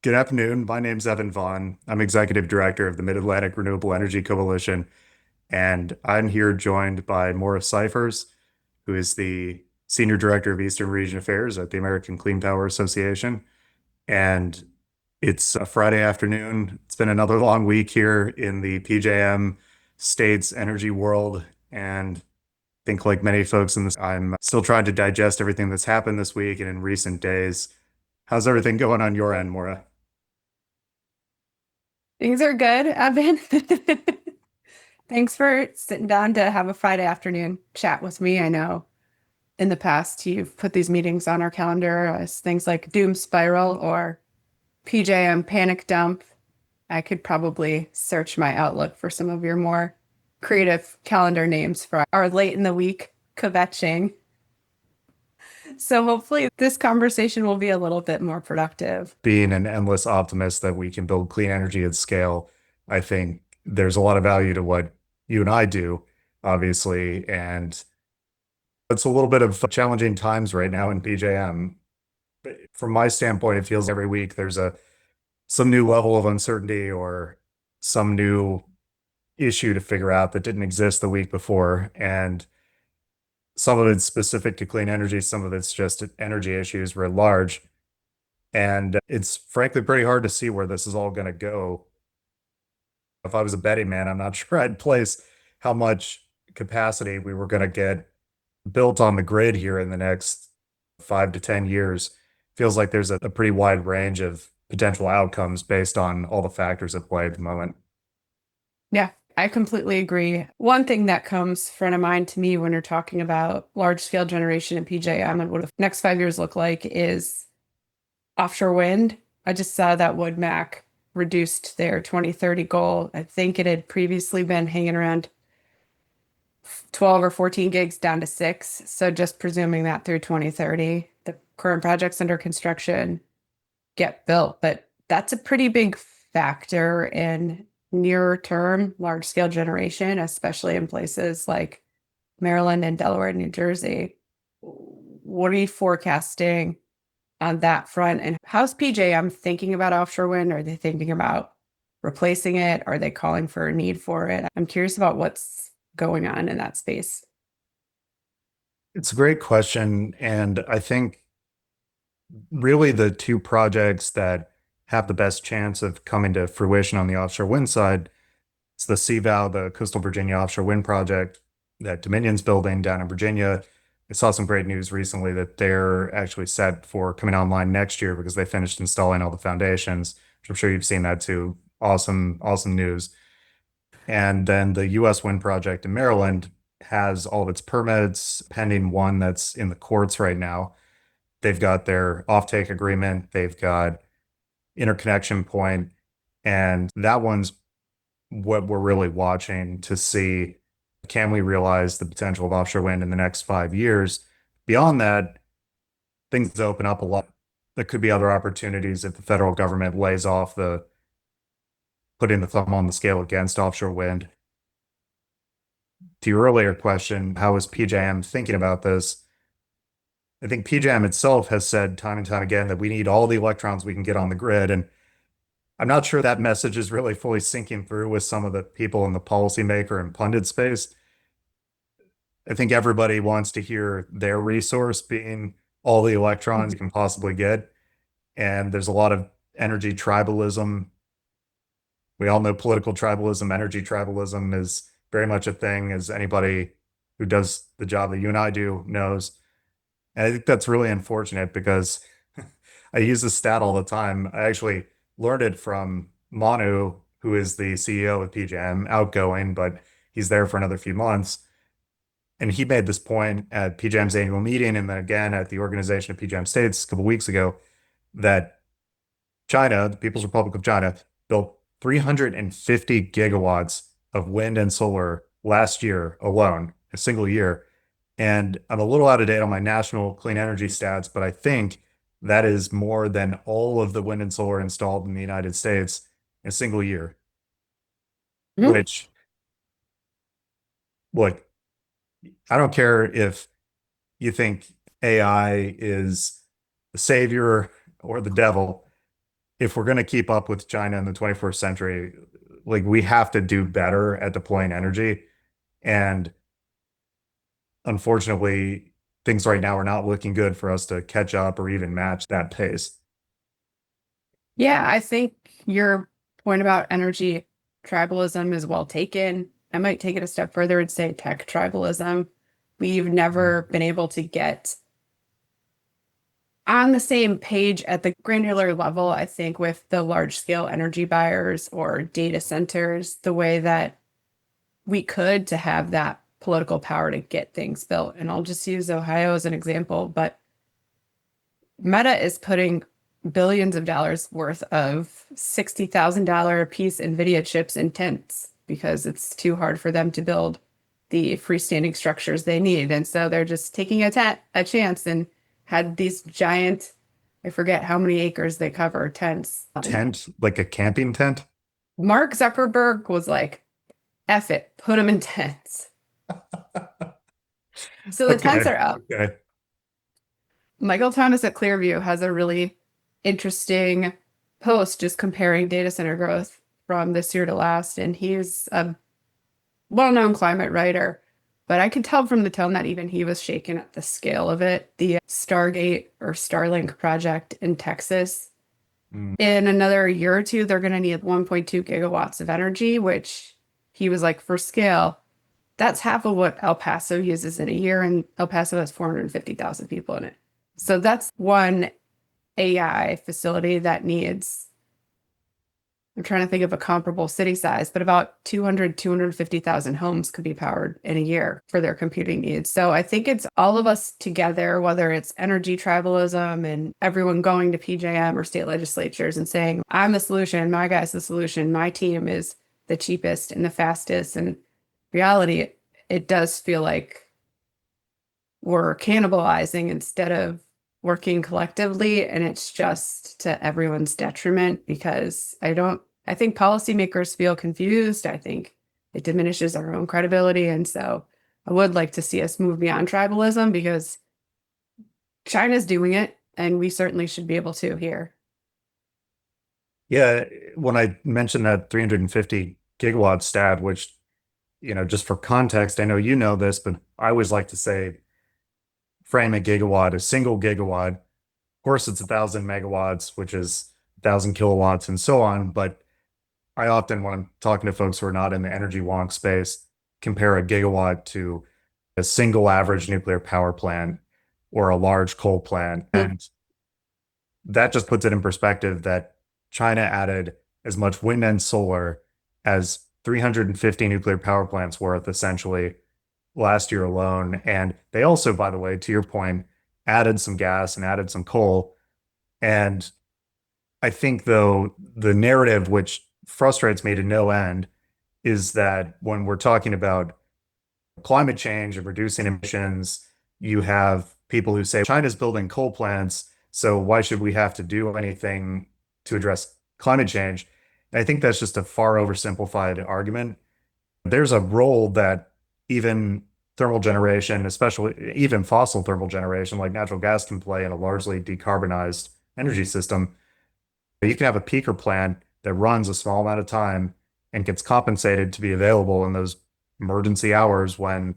Good afternoon. My name's Evan Vaughan. I'm Executive Director of the Mid-Atlantic Renewable Energy Coalition, and I'm here joined by Moira Cyphers, who is the Senior Director of Eastern Region Affairs at the American Clean Power Association. And it's a Friday afternoon. It's been another long week here in the PJM states energy world, and I think like many folks in this, I'm still trying to digest everything that's happened this week and in recent days. How's everything going on your end, Maura? Things are good, Evan. Thanks for sitting down to have a Friday afternoon chat with me. I know in the past you've put these meetings on our calendar as things like Doom Spiral or PJM Panic Dump. I could probably search my Outlook for some of your more creative calendar names for our late in the week kvetching. So hopefully this conversation will be a little bit more productive. Being an endless optimist that we can build clean energy at scale, I think there's a lot of value to what you and I do, obviously. And it's a little bit of challenging times right now in PJM. But from my standpoint, it feels every week there's a some new level of uncertainty or some new issue to figure out that didn't exist the week before. And some of it's specific to clean energy, some of it's just energy issues writ large. And it's frankly pretty hard to see where this is all going to go. If I was a betting man, I'm not sure I'd place how much capacity we were going to get built on the grid here in the next 5 to 10 years. Feels like there's a pretty wide range of potential outcomes based on all the factors at play at the moment. Yeah, I completely agree. One thing that comes front of mind to me when you're talking about large scale generation in PJM and what the next 5 years look like is offshore wind. I just saw that WoodMac reduced their 2030 goal. I think it had previously been hanging around 12 or 14 gigs down to six. So just presuming that through 2030, the current projects under construction get built. But that's a pretty big factor in nearer term large scale generation, especially in places like Maryland and Delaware and New Jersey. What are you forecasting on that front? And how's PJM thinking about offshore wind? Are they thinking about replacing it? Are they calling for a need for it? I'm curious about what's going on in that space. It's a great question. And I think really the two projects that have the best chance of coming to fruition on the offshore wind side, it's the CVOW, the Coastal Virginia Offshore Wind Project that Dominion's building down in Virginia. I saw some great news recently that they're actually set for coming online next year because they finished installing all the foundations, which I'm sure you've seen that too. Awesome, awesome news. And then the US wind project in Maryland has all of its permits pending one that's in the courts right now. They've got their offtake agreement, they've got interconnection point, and that one's what we're really watching to see, can we realize the potential of offshore wind in the next 5 years? Beyond that, things open up a lot. There could be other opportunities if the federal government lays off the putting the thumb on the scale against offshore wind. To your earlier question, how is PJM thinking about this? I think PJM itself has said time and time again that we need all the electrons we can get on the grid. And I'm not sure that message is really fully sinking through with some of the people in the policymaker and pundit space. I think everybody wants to hear their resource being all the electrons you can possibly get. And there's a lot of energy tribalism. We all know political tribalism, energy tribalism is very much a thing, as anybody who does the job that you and I do knows. And I think that's really unfortunate because I use this stat all the time. I actually learned it from Manu, who is the CEO of PJM, outgoing, but he's there for another few months. And he made this point at PJM's annual meeting and then again at the Organization of PJM States a couple weeks ago that China, the People's Republic of China, built 350 gigawatts of wind and solar last year alone, a single year. And I'm a little out of date on my national clean energy stats, but I think that is more than all of the wind and solar installed in the United States in a single year, Mhm. which, look, I don't care if you think AI is the savior or the devil. if we're going to keep up with China in the 21st century, like we have to do better at deploying energy. And unfortunately, things right now are not looking good for us to catch up or even match that pace. Yeah, I think your point about energy tribalism is well taken. I might take it a step further and say tech tribalism. We've never been able to get on the same page at the granular level, I think, with the large scale energy buyers or data centers, the way that we could to have that political power to get things built. And I'll just use Ohio as an example, but Meta is putting billions of dollars worth of $60,000 a piece NVIDIA chips in tents because it's too hard for them to build the freestanding structures they need. And so they're just taking a chance and had these giant, I forget how many acres they cover, tents. Tent, like a camping tent? Mark Zuckerberg was like, F it, put them in tents. So the tents Okay. are up. Okay. Michael Thomas at Clearview has a really interesting post just comparing data center growth from this year to last. And he's a well-known climate writer, but I could tell from the tone that even he was shaken at the scale of it. The Stargate or Starlink project in Texas, Mm. in another year or two, they're going to need 1.2 gigawatts of energy, which he was like, for scale, that's half of what El Paso uses in a year, and El Paso has 450,000 people in it. So that's one AI facility that needs, I'm trying to think of a comparable city size, but about 250,000 homes could be powered in a year for their computing needs. So I think it's all of us together, whether it's energy tribalism and everyone going to PJM or state legislatures and saying, I'm the solution, my guy's the solution, my team is the cheapest and the fastest. And reality, it does feel like we're cannibalizing instead of working collectively, and it's just to everyone's detriment because I think policymakers feel confused. I think it diminishes our own credibility. And so I would like to see us move beyond tribalism because China's doing it and we certainly should be able to here. Yeah, when I mentioned that 350 gigawatt stat, which, just for context, I know you know this, but I always like to say frame a gigawatt, a single gigawatt. Of course, it's 1,000 megawatts, which is 1,000 kilowatts and so on. But I often, when I'm talking to folks who are not in the energy wonk space, compare a gigawatt to a single average nuclear power plant or a large coal plant. And that just puts it in perspective that China added as much wind and solar as 350 nuclear power plants worth essentially last year alone. And they also, by the way, to your point, added some gas and added some coal. And I think, though, the narrative, which frustrates me to no end, is that when we're talking about climate change and reducing emissions, you have people who say China's building coal plants, so why should we have to do anything to address climate change? And I think that's just a far oversimplified argument. There's a role that even thermal generation, especially even fossil thermal generation like natural gas, can play in a largely decarbonized energy system. You can have a peaker plant that runs a small amount of time and gets compensated to be available in those emergency hours when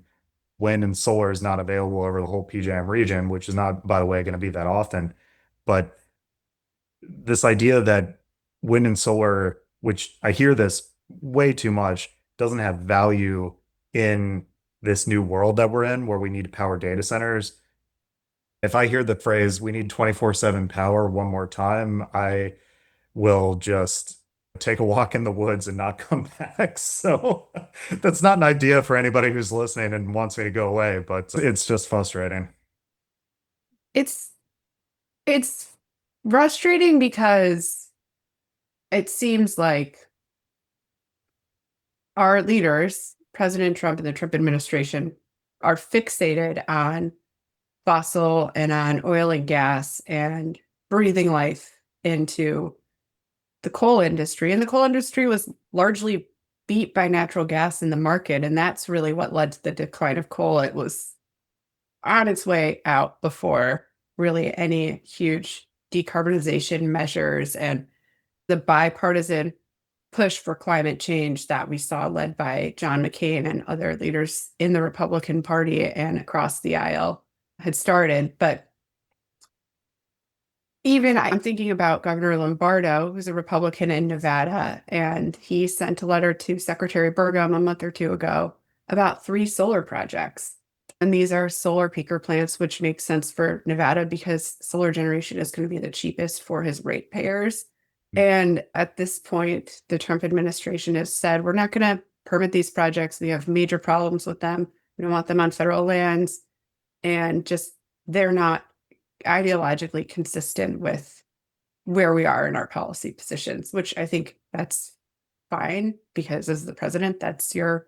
wind and solar is not available over the whole PJM region, which is not, by the way, going to be that often. But this idea that wind and solar, which I hear this way too much, doesn't have value in this new world that we're in where we need to power data centers. If I hear the phrase, we need 24/7 power one more time, I will just take a walk in the woods and not come back. So that's not an idea for anybody who's listening and wants me to go away, but it's just frustrating. It's it's frustrating because it seems like our leaders, President Trump and the Trump administration, are fixated on fossil and on oil and gas and breathing life into the coal industry. And the coal industry was largely beat by natural gas in the market. And that's really what led to the decline of coal. It was on its way out before really any huge decarbonization measures and the bipartisan push for climate change that we saw led by John McCain and other leaders in the Republican Party and across the aisle had started. But even I'm thinking about Governor Lombardo, who's a Republican in Nevada, and he sent a letter to Secretary Burgum a month or two ago about 3 solar projects. And these are solar peaker plants, which makes sense for Nevada because solar generation is going to be the cheapest for his ratepayers. And at this point, the Trump administration has said, we're not going to permit these projects. We have major problems with them. We don't want them on federal lands. And just they're not ideologically consistent with where we are in our policy positions, which I think that's fine because as the president, that's your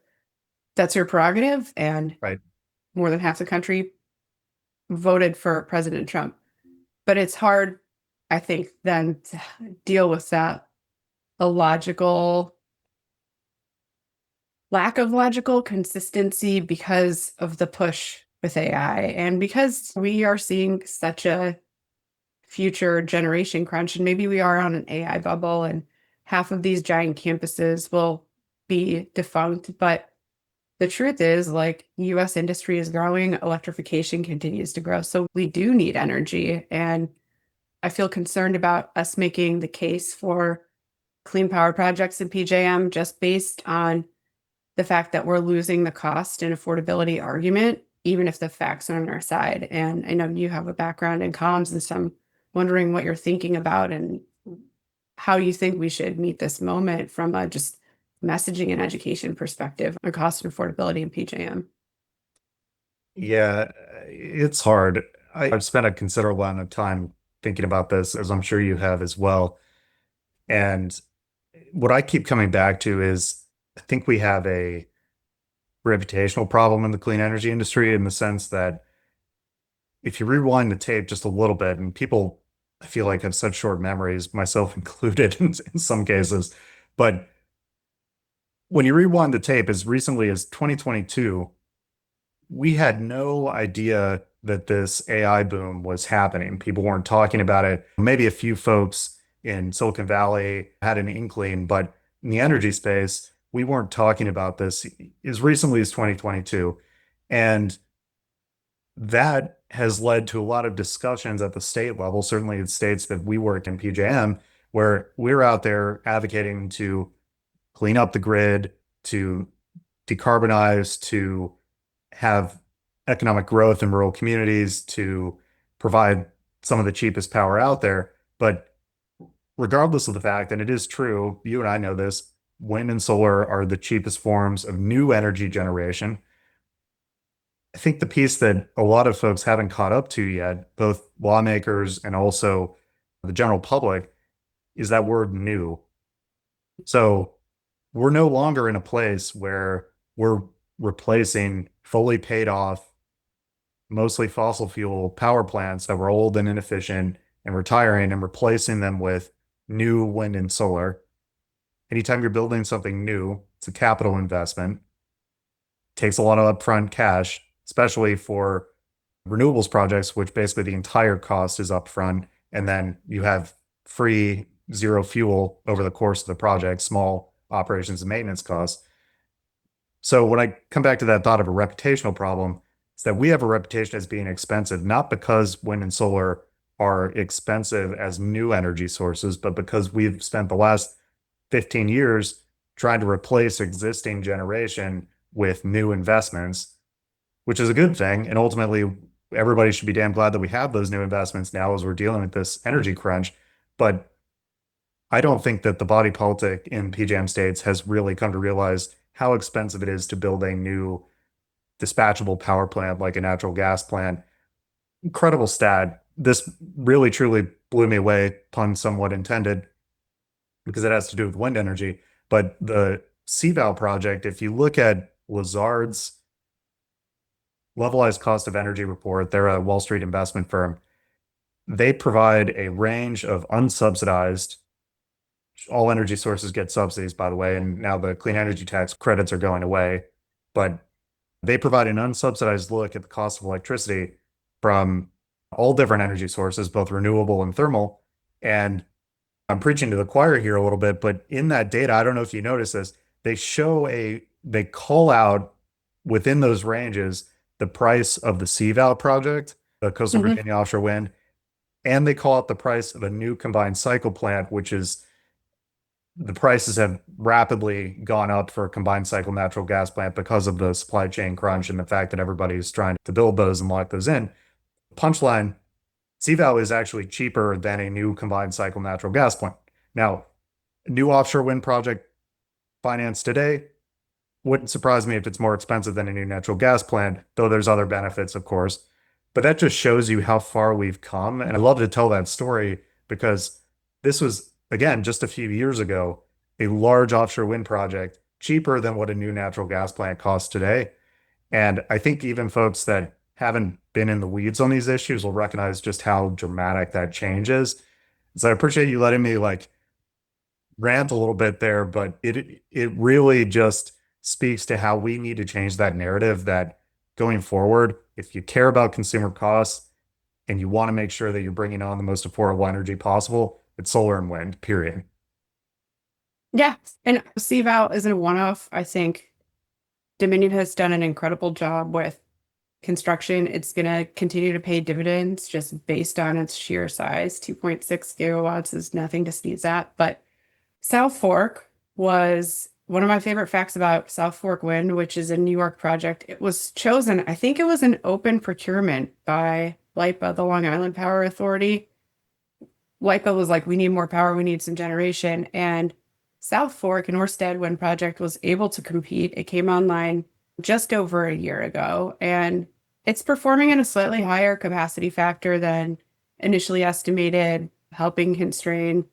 prerogative. And Right. more than half the country voted for President Trump. But it's hard, I think, then to deal with that lack of logical consistency because of the push with AI and because we are seeing such a future generation crunch. And maybe we are on an AI bubble and half of these giant campuses will be defunct. But the truth is, like, US industry is growing, electrification continues to grow. So we do need energy. And I feel concerned about us making the case for clean power projects in PJM just based on the fact that we're losing the cost and affordability argument, even if the facts are on our side. And I know you have a background in comms, and so I'm wondering what you're thinking about and how you think we should meet this moment from a just messaging and education perspective on cost and affordability in PJM. Yeah, it's hard. I've spent a considerable amount of time thinking about this, as I'm sure you have as well. And what I keep coming back to is I think we have a reputational problem in the clean energy industry in the sense that if you rewind the tape just a little bit, and people, I feel like, have such short memories, myself included in some cases, but when you rewind the tape as recently as 2022, we had no idea that this AI boom was happening. People weren't talking about it. Maybe a few folks in Silicon Valley had an inkling, but in the energy space, we weren't talking about this as recently as 2022. And that has led to a lot of discussions at the state level, certainly in states that we worked in PJM, where we're out there advocating to clean up the grid, to decarbonize, to have economic growth in rural communities, to provide some of the cheapest power out there. But regardless of the fact, and it is true, you and I know this, wind and solar are the cheapest forms of new energy generation. I think the piece that a lot of folks haven't caught up to yet, both lawmakers and also the general public, is that word new. So we're no longer in a place where we're replacing fully paid off, mostly fossil fuel power plants that were old and inefficient and retiring and replacing them with new wind and solar. Anytime you're building something new, it's a capital investment. It takes a lot of upfront cash, especially for renewables projects, which basically the entire cost is upfront. And then you have free zero fuel over the course of the project, small operations and maintenance costs. So when I come back to that thought of a reputational problem, it's that we have a reputation as being expensive, not because wind and solar are expensive as new energy sources, but because we've spent the last 15 years trying to replace existing generation with new investments, which is a good thing. And ultimately, everybody should be damn glad that we have those new investments now as we're dealing with this energy crunch. But I don't think that the body politic in PJM states has really come to realize how expensive it is to build a new dispatchable power plant like a natural gas plant. Incredible stat. This really truly blew me away, pun somewhat intended, because it has to do with wind energy. But the CVAL project, if you look at Lazard's levelized cost of energy report, they're a Wall Street investment firm. They provide a range of unsubsidized, all energy sources get subsidies, by the way, and now the clean energy tax credits are going away. But they provide an unsubsidized look at the cost of electricity from all different energy sources, both renewable and thermal. And I'm preaching to the choir here a little bit, but in that data, I don't know if you notice this, they call out within those ranges the price of the CVAL project, the Coastal Mhm. Virginia Offshore Wind, and they call out the price of a new combined cycle plant, which is the prices have rapidly gone up for a combined cycle natural gas plant because of the supply chain crunch and the fact that everybody's trying to build those and lock those in. Punchline, CVAL is actually cheaper than a new combined cycle natural gas plant. Now, a new offshore wind project financed today wouldn't surprise me if it's more expensive than a new natural gas plant, though there's other benefits, of course. But that just shows you how far we've come. And I love to tell that story because this was, again, just a few years ago, a large offshore wind project, cheaper than what a new natural gas plant costs today. And I think even folks that haven't been in the weeds on these issues will recognize just how dramatic that change is. So I appreciate you letting me like rant a little bit there, but it really just speaks to how we need to change that narrative that going forward, if you care about consumer costs and you want to make sure that you're bringing on the most affordable energy possible, it's solar and wind, period. Yeah. And CVAL isn't a one-off. I think Dominion has done an incredible job with construction. It's going to continue to pay dividends just based on its sheer size. 2.6 gigawatts is nothing to sneeze at. But South Fork was one of my favorite facts about South Fork Wind, which is a New York project. It was chosen, I think it was an open procurement by LIPA, the Long Island Power Authority. LIPA was like, we need more power, we need some generation. And South Fork and Orsted Wind Project was able to compete. It came online just over a year ago, and it's performing at a slightly higher capacity factor than initially estimated, helping constrain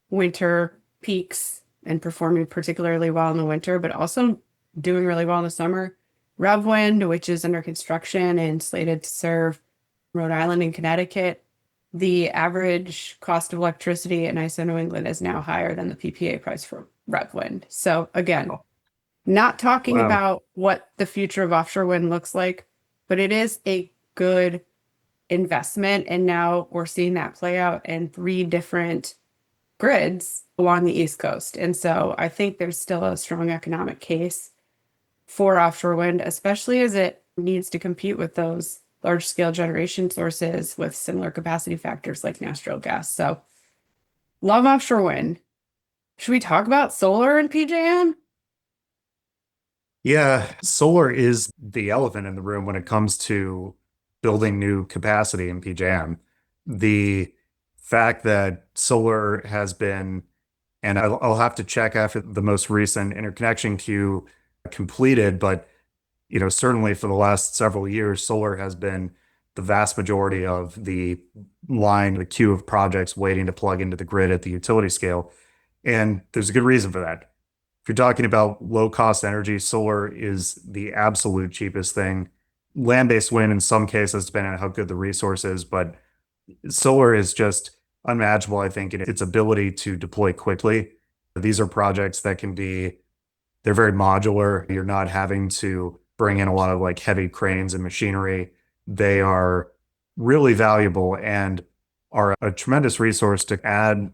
winter peaks and performing particularly well in the winter, but also doing really well in the summer. Rev Wind, which is under construction and slated to serve Rhode Island and Connecticut, the average cost of electricity in ISO New England is now higher than the PPA price for Rev Wind. So again, not talking Wow. about what the future of offshore wind looks like, but it is a good investment. And now we're seeing that play out in 3 different grids along the East Coast. And so I think there's still a strong economic case for offshore wind, especially as it needs to compete with those large scale generation sources with similar capacity factors like natural gas. So love offshore wind. Should we talk about solar and PJM? Yeah, solar is the elephant in the room when it comes to building new capacity in PJM. The fact that solar has been, and I'll have to check after the most recent interconnection queue completed, but certainly for the last several years, solar has been the vast majority of the queue of projects waiting to plug into the grid at the utility scale. And there's a good reason for that. If you're talking about low cost energy, solar is the absolute cheapest thing. Land-based wind in some cases, depending on how good the resource is, but solar is just unmatchable, I think, in its ability to deploy quickly. These are projects that they're very modular. You're not having to bring in a lot of like heavy cranes and machinery. They are really valuable and are a tremendous resource to add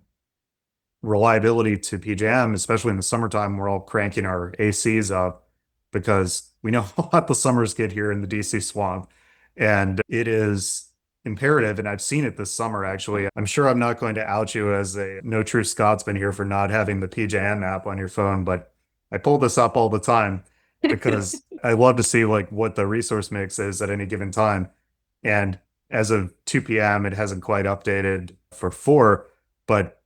reliability to PJM, especially in the summertime. We're all cranking our ACs up because we know how hot the summers get here in the DC swamp. And it is imperative, and I've seen it this summer actually. I'm sure I'm not going to out you as a no true Scotsman here for not having the PJM app on your phone, but I pull this up all the time because I love to see like what the resource mix is at any given time. And as of 2 p.m., it hasn't quite updated for 4, but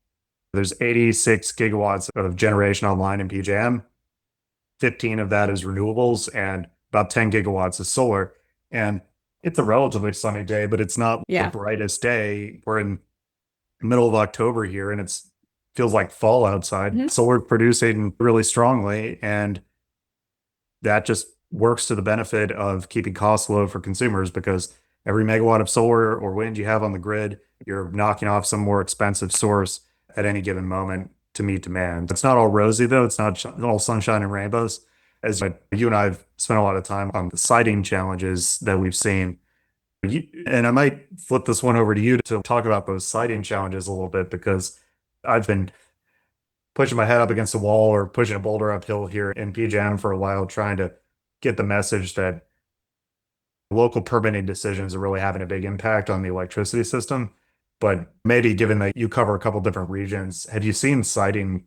there's 86 gigawatts of generation online in PJM. 15 of that is renewables and about 10 gigawatts is solar. And it's a relatively sunny day, but it's not the Yeah. brightest day. We're in the middle of October here and it's feels like fall outside. Mhm. Solar producing really strongly, and that just works to the benefit of keeping costs low for consumers because every megawatt of solar or wind you have on the grid, you're knocking off some more expensive source at any given moment to meet demand. It's not all rosy though. It's not all sunshine and rainbows. As you and I have spent a lot of time on the siting challenges that we've seen. And I might flip this one over to you to talk about those siting challenges a little bit because I've been pushing my head up against the wall or pushing a boulder uphill here in PJM for a while, trying to get the message that local permitting decisions are really having a big impact on the electricity system. But maybe given that you cover a couple different regions, have you seen siting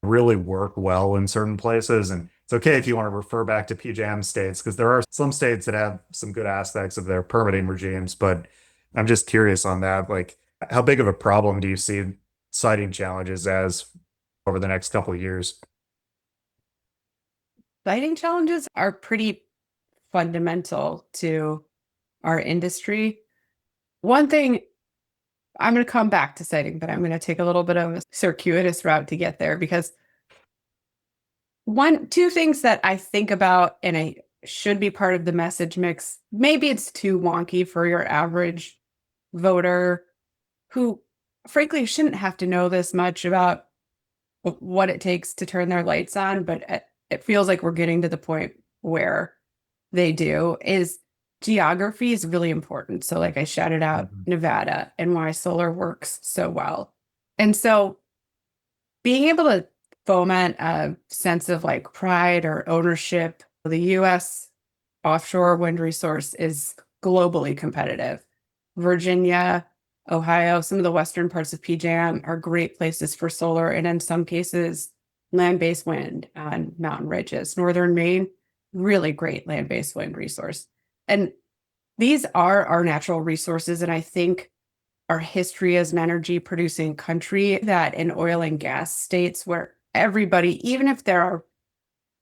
really work well in certain places? And it's okay if you want to refer back to PJM states, because there are some states that have some good aspects of their permitting regimes. But I'm just curious on that. Like, how big of a problem do you see siting challenges as over the next couple of years? Lighting challenges are pretty fundamental to our industry. One thing, I'm going to come back to siting, but I'm going to take a little bit of a circuitous route to get there because two things that I think about and I should be part of the message mix. Maybe it's too wonky for your average voter who, frankly, shouldn't have to know this much about what it takes to turn their lights on, but it feels like we're getting to the point where they do, is geography is really important. So like I shouted out Nevada and why solar works so well. And so being able to foment a sense of like pride or ownership, the US offshore wind resource is globally competitive. Virginia, Ohio, some of the western parts of PJM are great places for solar, and in some cases, land-based wind on mountain ridges. Northern Maine, really great land-based wind resource. And these are our natural resources, and I think our history as an energy producing country, that in oil and gas states where everybody, even if there are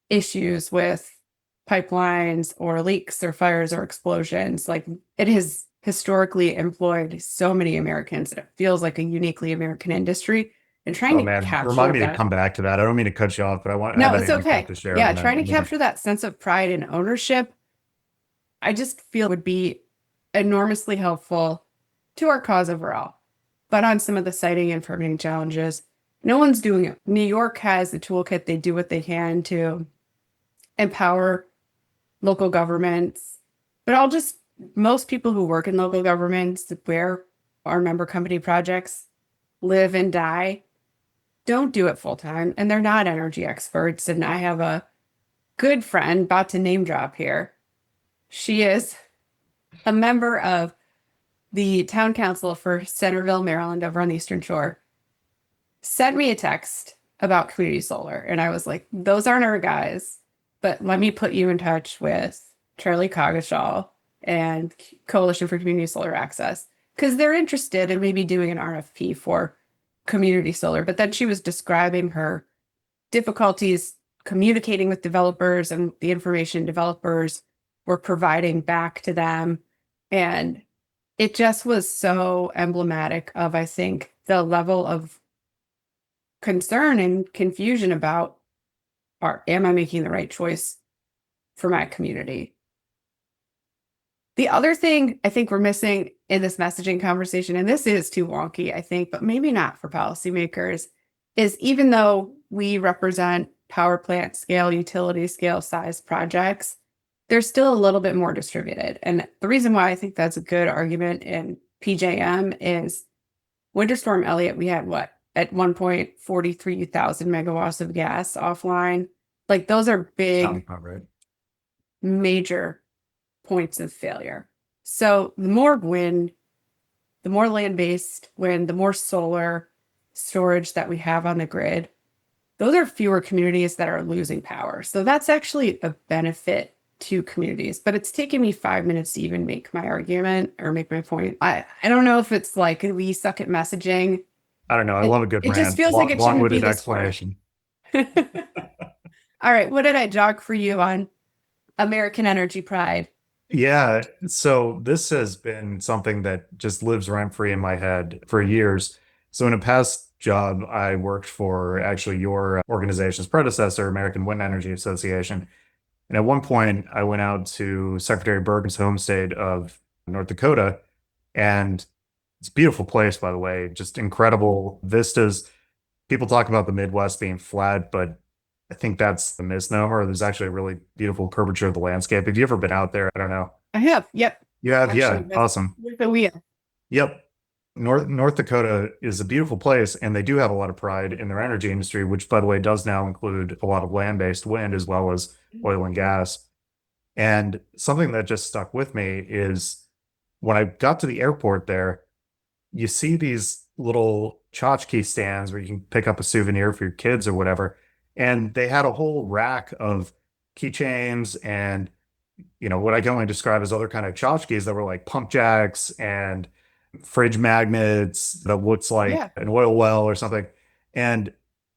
issues with pipelines or leaks or fires or explosions, like it has historically employed so many Americans that it feels like a uniquely American industry, and trying Oh to man, capture remind me to that. come back to that. I don't mean to cut you off, but I want to No, have it's anything you have okay. to share Yeah, on that. trying to Yeah. capture that sense of pride and ownership, I just feel would be enormously helpful to our cause overall. But on some of the siting and permitting challenges, no one's doing it. New York has the toolkit. They do what they can to empower local governments. But most people who work in local governments where our member company projects live and die don't do it full time, and they're not energy experts. And I have a good friend, about to name drop here. She is a member of the town council for Centerville, Maryland, over on the Eastern Shore, sent me a text about community solar. And I was like, those aren't our guys, but let me put you in touch with Charlie Coggeshall and Coalition for Community Solar Access, because they're interested in maybe doing an RFP for community solar. But then she was describing her difficulties communicating with developers and the information developers were providing back to them. And it just was so emblematic of, I think, the level of concern and confusion about, am I making the right choice for my community? The other thing I think we're missing in this messaging conversation, and this is too wonky, I think, but maybe not for policymakers, is even though we represent power plant scale, utility scale size projects, they're still a little bit more distributed. And the reason why I think that's a good argument in PJM is Winter Storm Elliott, we had what? At one point, 43,000 megawatts of gas offline. Like those are Sounds big, about right. major points of failure. So the more wind, the more land-based wind, the more solar storage that we have on the grid, those are fewer communities that are losing power. So that's actually a benefit to communities. But it's taken me 5 minutes to even make my argument or make my point. I don't know if it's like we suck at messaging. I don't know. I love a good It just rant. feels like it shouldn't be Long-winded this way. explanation. All right, what did I jog for you on American Energy Pride? Yeah, so this has been something that just lives rent-free in my head for years. So in a past job, I worked for actually your organization's predecessor, American Wind Energy Association. And at one point, I went out to Secretary Bergen's home state of North Dakota, and it's a beautiful place, by the way, just incredible vistas. People talk about the Midwest being flat, but I think that's the misnomer. There's actually a really beautiful curvature of the landscape. Have you ever been out there? I don't know. I have. Yep. You have? Actually, Yeah. Awesome. with the wheel. Yep. North Dakota is a beautiful place, and they do have a lot of pride in their energy industry, which, by the way, does now include a lot of land-based wind as well as oil and gas. And something that just stuck with me is when I got to the airport there, you see these little tchotchke stands where you can pick up a souvenir for your kids or whatever. And they had a whole rack of keychains and, what I can only describe as other kind of tchotchkes that were like pump jacks and fridge magnets that looks like Yeah. an oil well or something. And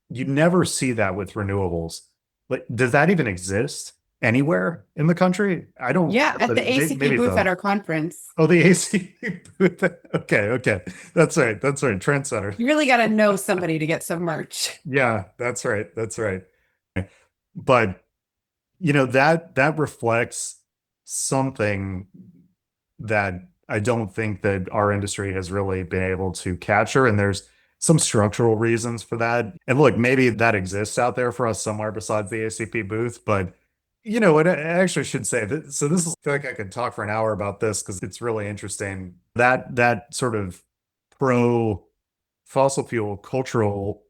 you never see that with renewables. Like, does that even exist anywhere in the country? I don't, Yeah. At the ACP maybe it booth at does. our conference. Oh, the AC booth. Okay, okay. That's right. That's right. Trendsetter. You really got to know somebody to get some merch. Yeah, that's right. That's right. But that reflects something that I don't think that our industry has really been able to capture. And there's some structural reasons for that. And look, maybe that exists out there for us somewhere besides the ACP booth, but what I actually should say that, so this is, I feel like I could talk for an hour about this because it's really interesting. That sort of pro fossil fuel cultural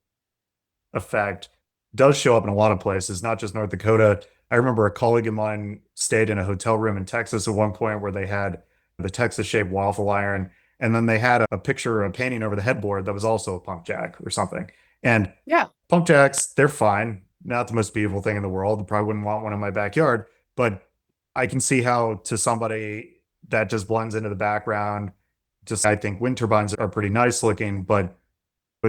effect does show up in a lot of places, not just North Dakota. I remember a colleague of mine stayed in a hotel room in Texas at one point where they had the Texas shaped waffle iron, and then they had a picture, a painting over the headboard that was also a pump jack or something. And Yeah. pump jacks, they're fine. Not the most beautiful thing in the world. Probably wouldn't want one in my backyard, but I can see how to somebody that just blends into the background. Just I think wind turbines are pretty nice looking, but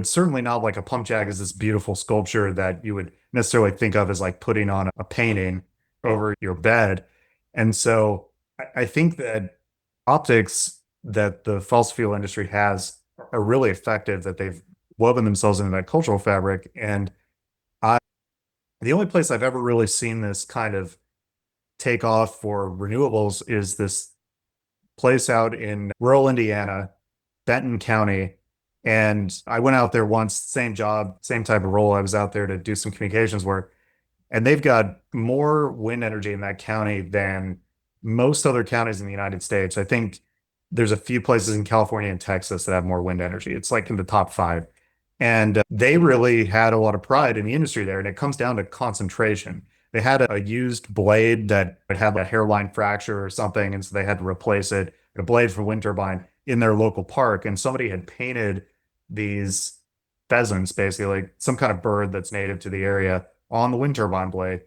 certainly not like a pump jack is this beautiful sculpture that you would necessarily think of as like putting on a painting over your bed. And so I think that optics that the fossil fuel industry has are really effective, that they've woven themselves into that cultural fabric. And I, the only place I've ever really seen this kind of take off for renewables is this place out in rural Indiana, Benton County. And I went out there once, same job, same type of role. I was out there to do some communications work. And they've got more wind energy in that county than most other counties in the United States. I think there's a few places in California and Texas that have more wind energy. It's like in the top five. And they really had a lot of pride in the industry there. And it comes down to concentration. They had a used blade that had a hairline fracture or something. And so they had to replace it, a blade for wind turbine in their local park. And somebody had painted these pheasants, basically, like some kind of bird that's native to the area on the wind turbine blade.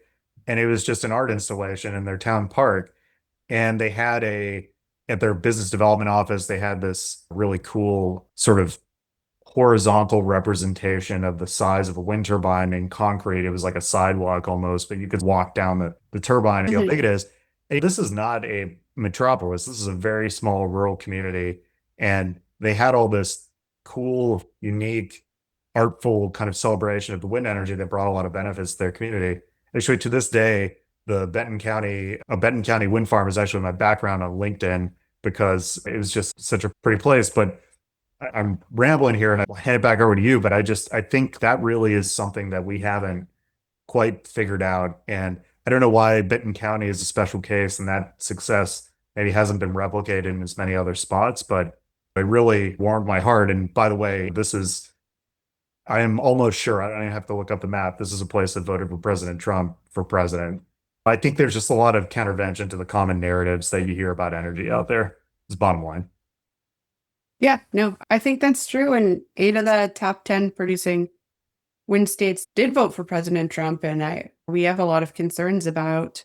And it was just an art installation in their town park. And they had at their business development office, they had this really cool sort of horizontal representation of the size of a wind turbine in concrete. It was like a sidewalk almost, but you could walk down the turbine and see how Mhm. big it is. And this is not a metropolis. This is a very small rural community. And they had all this cool, unique, artful kind of celebration of the wind energy that brought a lot of benefits to their community. Actually, to this day, a Benton County wind farm is actually my background on LinkedIn because it was just such a pretty place. But I'm rambling here and I'll hand it back over to you, but I think that really is something that we haven't quite figured out. And I don't know why Benton County is a special case and that success maybe hasn't been replicated in as many other spots, but it really warmed my heart. And by the way, I am almost sure, I don't even have to look up the map. This is a place that voted for President Trump for president. I think there's just a lot of countervention to the common narratives that you hear about energy out there. Is bottom line. Yeah. No, I think that's true. And 8 of the top 10 producing wind states did vote for President Trump. And we have a lot of concerns about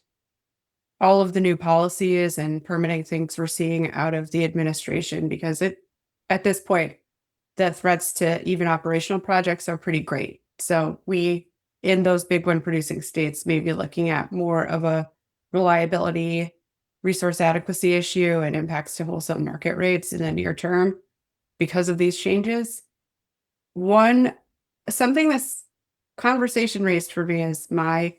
all of the new policies and permitting things we're seeing out of the administration because at this point, the threats to even operational projects are pretty great. So we, in those big wind producing states, may be looking at more of a reliability, resource adequacy issue and impacts to wholesale market rates in the near term because of these changes. One, something this conversation raised for me is my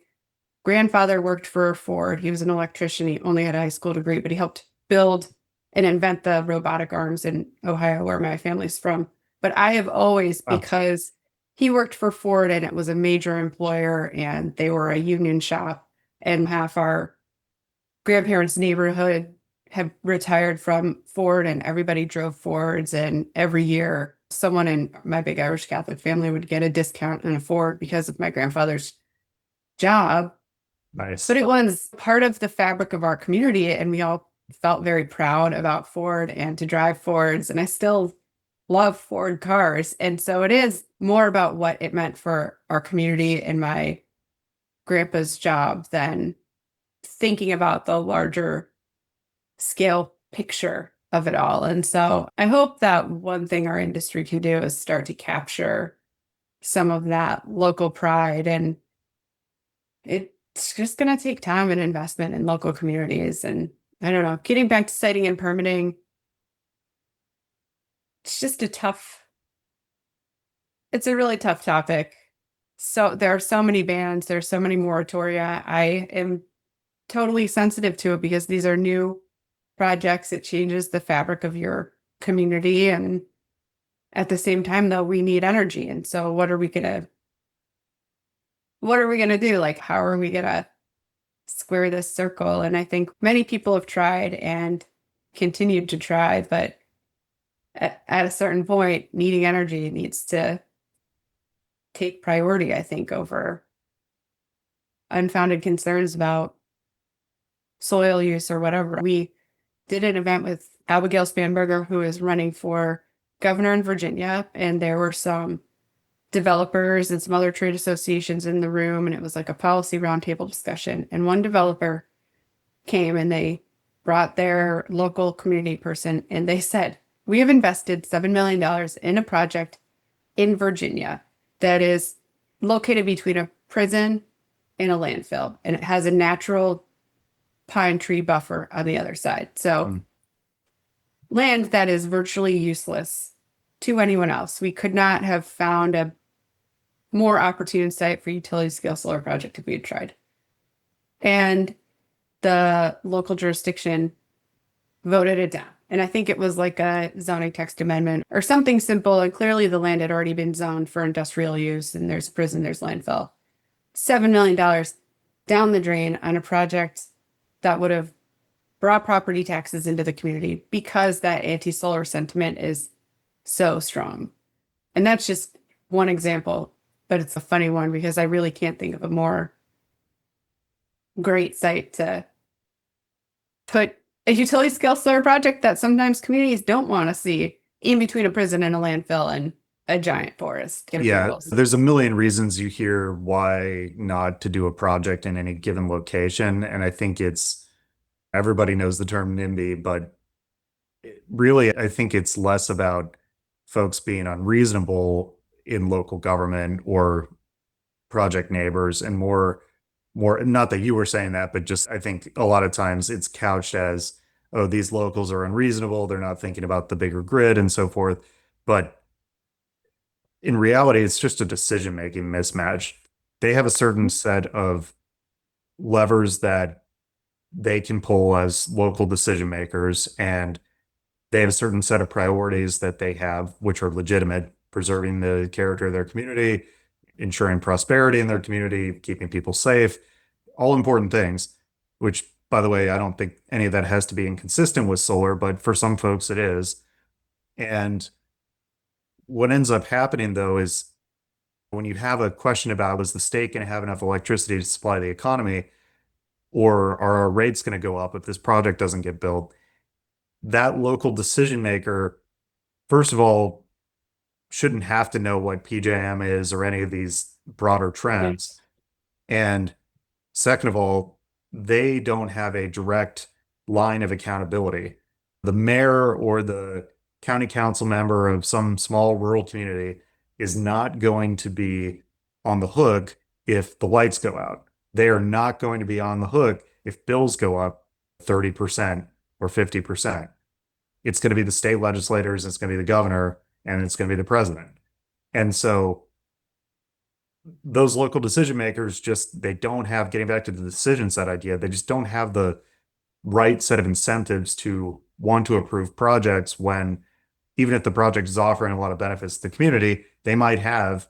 grandfather worked for Ford. He was an electrician. He only had a high school degree, but he helped build and invent the robotic arms in Ohio, where my family's from. But I have always, Wow. because he worked for Ford and it was a major employer and they were a union shop, and half our grandparents' neighborhood had retired from Ford and everybody drove Fords. And every year, someone in my big Irish Catholic family would get a discount on a Ford because of my grandfather's job. Nice. But it was part of the fabric of our community. And we all felt very proud about Ford and to drive Fords. And I still love Ford cars. And so it is more about what it meant for our community and my grandpa's job than thinking about the larger scale picture of it all. And so I hope that one thing our industry can do is start to capture some of that local pride. And it's just going to take time and investment in local communities. And I don't know, getting back to siting and permitting, it's just it's a really tough topic. So there are so many bans, there's so many moratoria. I am totally sensitive to it because these are new projects. It changes the fabric of your community. And at the same time, though, we need energy. And so what are we gonna do? Like, how are we gonna square this circle? And I think many people have tried and continued to try, but at a certain point, needing energy needs to take priority, I think, over unfounded concerns about soil use or whatever. We did an event with Abigail Spanberger, who is running for governor in Virginia, and there were some developers and some other trade associations in the room, and it was like a policy roundtable discussion. And one developer came and they brought their local community person, and they said, we have invested $7 million in a project in Virginia that is located between a prison and a landfill, and it has a natural pine tree buffer on the other side. So land that is virtually useless to anyone else. We could not have found a more opportune site for utility scale solar project if we had tried. And the local jurisdiction voted it down. And I think it was like a zoning text amendment or something simple. And clearly the land had already been zoned for industrial use, and there's prison, there's landfill. $7 million down the drain on a project that would have brought property taxes into the community because that anti-solar sentiment is so strong. And that's just one example, but it's a funny one because I really can't think of a more great site to put a utility scale solar project that sometimes communities don't want to see in between a prison and a landfill and a giant forest. Yeah, there's a million reasons you hear why not to do a project in any given location. And I think everybody knows the term NIMBY, but really, I think it's less about folks being unreasonable in local government or project neighbors and more, not that you were saying that, but just I think a lot of times it's couched as, oh, these locals are unreasonable. They're not thinking about the bigger grid and so forth. But in reality, it's just a decision-making mismatch. They have a certain set of levers that they can pull as local decision makers, and they have a certain set of priorities that they have, which are legitimate, preserving the character of their community, ensuring prosperity in their community, keeping people safe, all important things, which, by the way, I don't think any of that has to be inconsistent with solar, but for some folks it is. And what ends up happening, though, is when you have a question about, is the state going to have enough electricity to supply the economy, or are our rates going to go up if this project doesn't get built? That local decision maker, first of all, shouldn't have to know what PJM is or any of these broader trends. And second of all, they don't have a direct line of accountability. The mayor or the county council member of some small rural community is not going to be on the hook if the lights go out. They are not going to be on the hook if bills go up 30% or 50%. It's going to be the state legislators, it's going to be the governor, and it's going to be the president. And so those local decision makers they don't have, getting back to the decision set idea, they just don't have the right set of incentives to want to approve projects when, even if the project is offering a lot of benefits to the community, they might have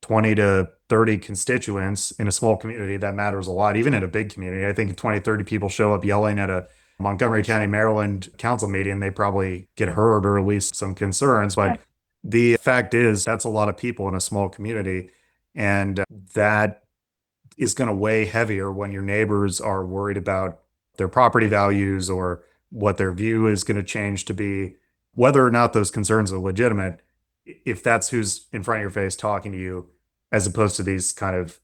20 to 30 constituents in a small community. That matters a lot, even in a big community. I think if 20, 30 people show up yelling at a Montgomery County, Maryland council meeting, they probably get heard or at least some concerns. But the fact is, that's a lot of people in a small community. And that is going to weigh heavier when your neighbors are worried about their property values or what their view is going to change to be, whether or not those concerns are legitimate, if that's who's in front of your face talking to you, as opposed to these kind of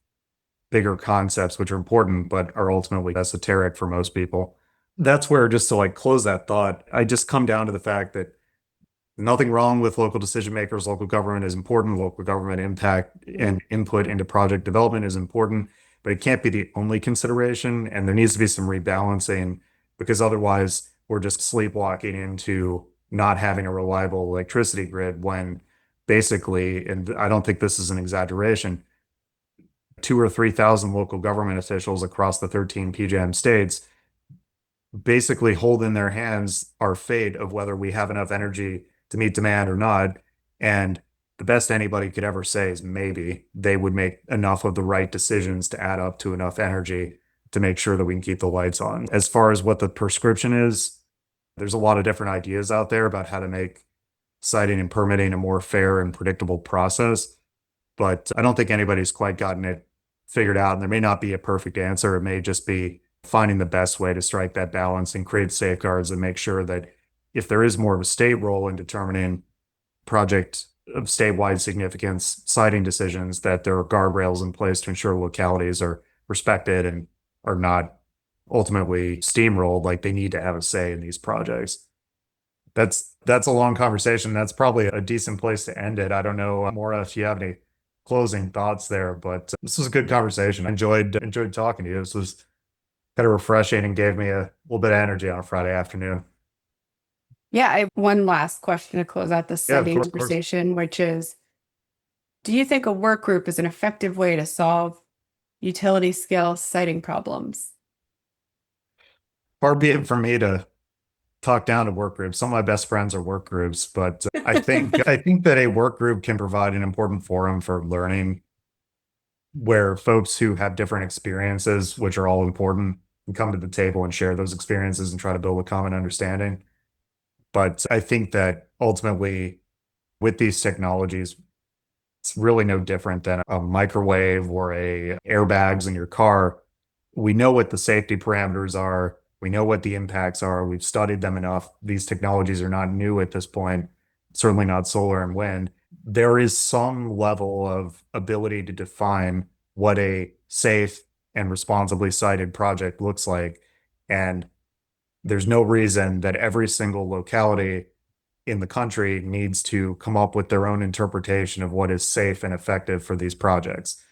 bigger concepts, which are important, but are ultimately esoteric for most people. That's where, just to like close that thought, I just come down to the fact that nothing wrong with local decision makers. Local government is important. Local government impact and input into project development is important, but it can't be the only consideration. And there needs to be some rebalancing, because otherwise we're just sleepwalking into not having a reliable electricity grid when basically, and I don't think this is an exaggeration, 2 or 3,000 local government officials across the 13 PJM states basically hold in their hands our fate of whether we have enough energy to meet demand or not. And the best anybody could ever say is maybe they would make enough of the right decisions to add up to enough energy to make sure that we can keep the lights on. As far as what the prescription is, there's a lot of different ideas out there about how to make siting and permitting a more fair and predictable process. But I don't think anybody's quite gotten it figured out. And there may not be a perfect answer. It may just be finding the best way to strike that balance and create safeguards and make sure that if there is more of a state role in determining project of statewide significance siting decisions, that there are guardrails in place to ensure localities are respected and are not ultimately steamrolled. Like, they need to have a say in these projects. That's a long conversation. That's probably a decent place to end it. I don't know, Maura, if you have any closing thoughts there, but this was a good conversation. I enjoyed talking to you. This was kind of refreshing and gave me a little bit of energy on a Friday afternoon. Yeah, I have one last question to close out this Yeah, of siting course. conversation, which is, do you think a work group is an effective way to solve utility scale siting problems? Far be it from me to talk down to work groups. Some of my best friends are work groups, but I think that a work group can provide an important forum for learning, where folks who have different experiences, which are all important, can come to the table and share those experiences and try to build a common understanding. But I think that ultimately, with these technologies, it's really no different than a microwave or a airbags in your car. We know what the safety parameters are. We know what the impacts are. We've studied them enough. These technologies are not new at this point, certainly not solar and wind. There is some level of ability to define what a safe and responsibly sited project looks like. And there's no reason that every single locality in the country needs to come up with their own interpretation of what is safe and effective for these projects.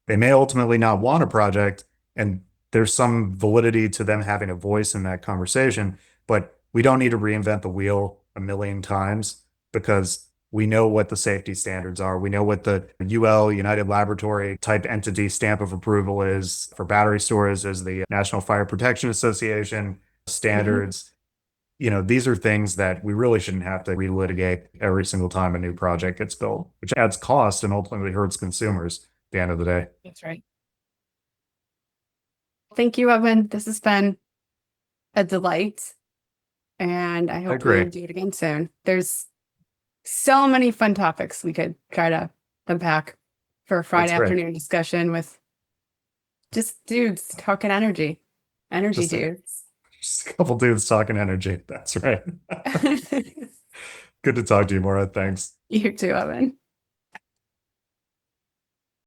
They may ultimately not want a project, and there's some validity to them having a voice in that conversation, but we don't need to reinvent the wheel a million times, because we know what the safety standards are. We know what the UL, United Laboratory type entity stamp of approval is for battery storage, as the National Fire Protection Association standards. These are things that we really shouldn't have to relitigate every single time a new project gets built, which adds cost and ultimately hurts consumers at the end of the day. That's right. Thank you, Evan. This has been a delight, and I hope we agree. do it again soon. There's so many fun topics we could try to unpack for a Friday That's great. afternoon discussion with just dudes talking energy. Energy Just a- dudes. Just a couple dudes talking energy. That's right. Good to talk to you, Maura. Thanks. You too, Evan.